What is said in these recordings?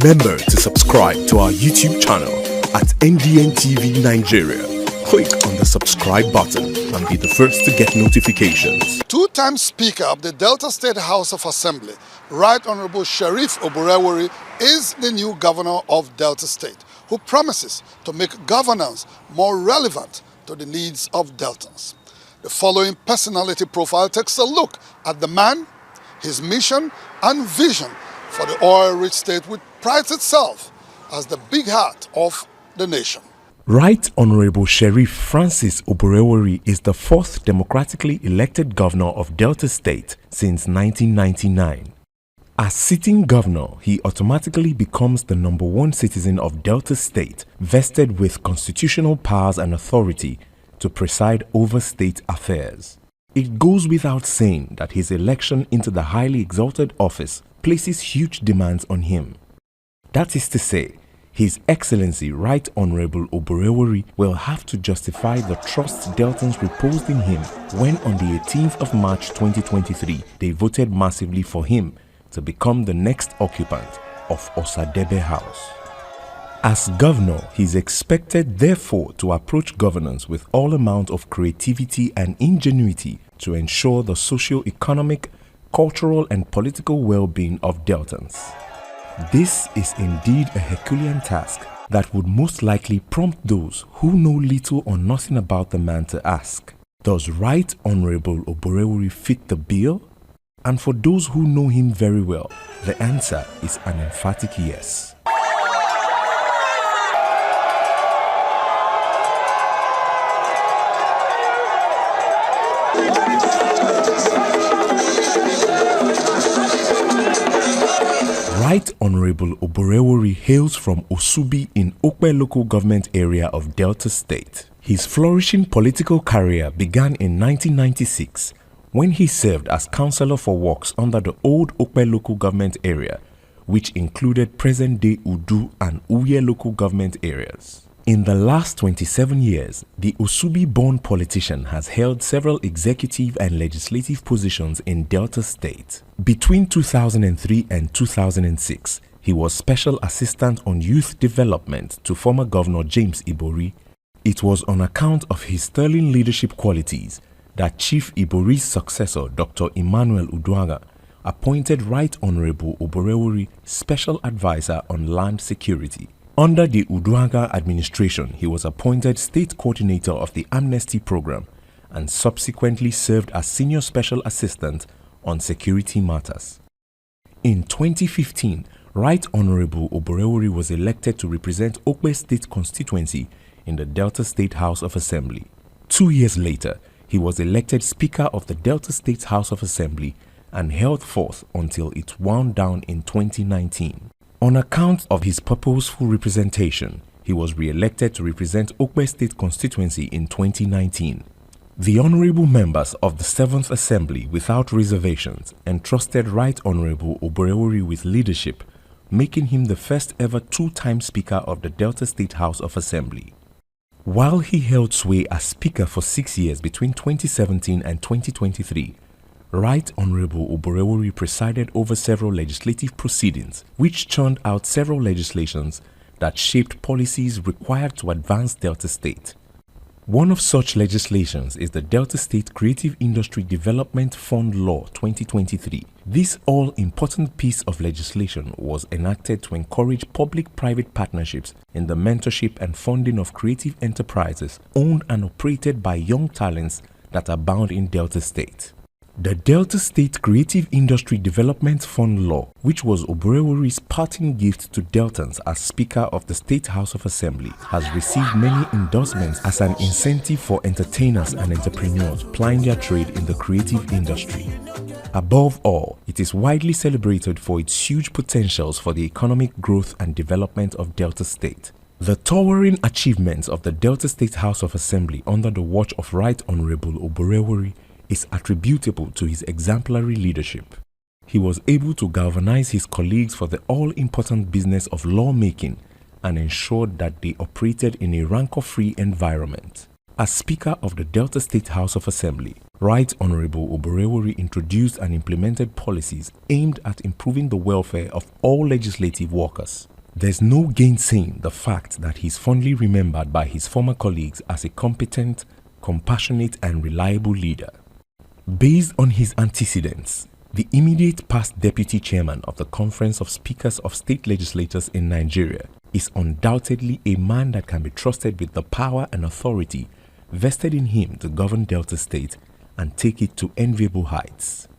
Remember to subscribe to our YouTube channel at NDN TV Nigeria. Click on the subscribe button and be the first to get notifications. Two-time Speaker of the Delta State House of Assembly, Right Honorable Sheriff Oborevwori, is the new governor of Delta State, who promises to make governance more relevant to the needs of Deltans. The following personality profile takes a look at the man, his mission and vision for the oil-rich state which prides itself as the big heart of the nation. Right Honorable Sheriff Francis Oborevwori is the fourth democratically elected governor of Delta State since 1999. As sitting governor, he automatically becomes the #1 citizen of Delta State, vested with constitutional powers and authority to preside over state affairs. It goes without saying that his election into the highly exalted office places huge demands on him. That is to say, His Excellency Right Honorable Oborevwori will have to justify the trust Deltans reposed in him when on the 18th of March 2023 they voted massively for him to become the next occupant of Osadebe House. As governor, he is expected therefore to approach governance with all amount of creativity and ingenuity to ensure the socio-economic, cultural and political well-being of Deltans. This is indeed a Herculean task that would most likely prompt those who know little or nothing about the man to ask, does Right Honorable Oborevwori fit the bill? And for those who know him very well, the answer is an emphatic yes. Right Honorable Oborevwori hails from Osubi in Okpe local government area of Delta State. His flourishing political career began in 1996 when he served as Councillor for Works under the old Okpe local government area, which included present-day Udu and Uye local government areas. In the last 27 years, the Osubi-born politician has held several executive and legislative positions in Delta State. Between 2003 and 2006, he was Special Assistant on Youth Development to former Governor James Ibori. It was on account of his sterling leadership qualities that Chief Ibori's successor, Dr. Emmanuel Uduagha, appointed Right Honorable Oborevwori Special Advisor on Land Security. Under the Uduagha administration, he was appointed State Coordinator of the Amnesty Program and subsequently served as Senior Special Assistant on Security Matters. In 2015, Right Honorable Oborevwori was elected to represent Okpe State constituency in the Delta State House of Assembly. 2 years later, he was elected Speaker of the Delta State House of Assembly and held forth until it wound down in 2019. On account of his purposeful representation, he was re-elected to represent Okpe State constituency in 2019. The honorable members of the 7th Assembly, without reservations, entrusted Right Honorable Oborevwori with leadership, making him the first ever two-time Speaker of the Delta State House of Assembly. While he held sway as Speaker for 6 years between 2017 and 2023, Right Honorable Oborevwori presided over several legislative proceedings which churned out several legislations that shaped policies required to advance Delta State. One of such legislations is the Delta State Creative Industry Development Fund Law 2023. This all-important piece of legislation was enacted to encourage public-private partnerships in the mentorship and funding of creative enterprises owned and operated by young talents that abound in Delta State. The Delta State Creative Industry Development Fund Law, which was Oborevwori's parting gift to Deltans as Speaker of the State House of Assembly, has received many endorsements as an incentive for entertainers and entrepreneurs plying their trade in the creative industry. Above all, it is widely celebrated for its huge potentials for the economic growth and development of Delta State. The towering achievements of the Delta State House of Assembly under the watch of Right Honorable Oborevwori is attributable to his exemplary leadership. He was able to galvanize his colleagues for the all-important business of lawmaking and ensured that they operated in a rancor-free environment. As Speaker of the Delta State House of Assembly, Right Honorable Oborevwori introduced and implemented policies aimed at improving the welfare of all legislative workers. There's no gainsaying the fact that he's fondly remembered by his former colleagues as a competent, compassionate and reliable leader. Based on his antecedents, the immediate past deputy chairman of the Conference of Speakers of State Legislators in Nigeria is undoubtedly a man that can be trusted with the power and authority vested in him to govern Delta State and take it to enviable heights.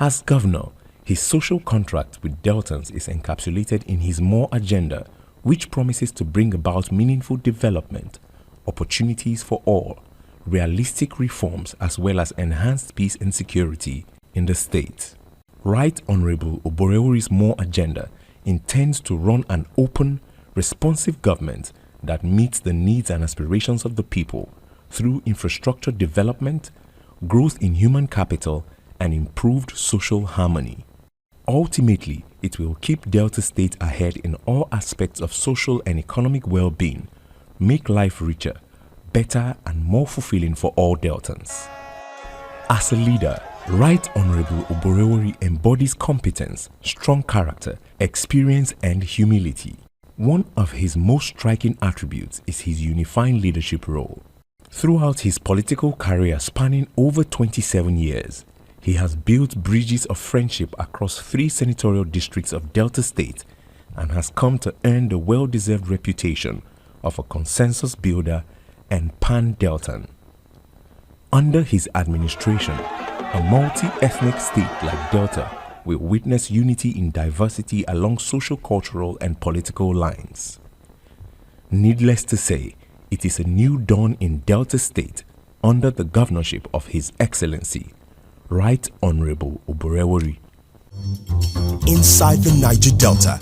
As governor, his social contract with Deltans is encapsulated in his MORE agenda, which promises to bring about meaningful development, opportunities for all, realistic reforms as well as enhanced peace and security in the state. Right Honorable Oborevwori's MORE agenda intends to run an open, responsive government that meets the needs and aspirations of the people through infrastructure development, growth in human capital, and improved social harmony. Ultimately, it will keep Delta State ahead in all aspects of social and economic well-being, make life richer, better and more fulfilling for all Deltans. As a leader, Right Honorable Oborevwori embodies competence, strong character, experience and humility. One of his most striking attributes is his unifying leadership role. Throughout his political career spanning over 27 years, he has built bridges of friendship across 3 senatorial districts of Delta State and has come to earn the well-deserved reputation of a consensus builder and pan-Deltan. Under his administration, a multi-ethnic state like Delta will witness unity in diversity along social, cultural and political lines. Needless to say, it is a new dawn in Delta State under the governorship of His Excellency, Right Honorable Oborevwori. Inside the Niger Delta,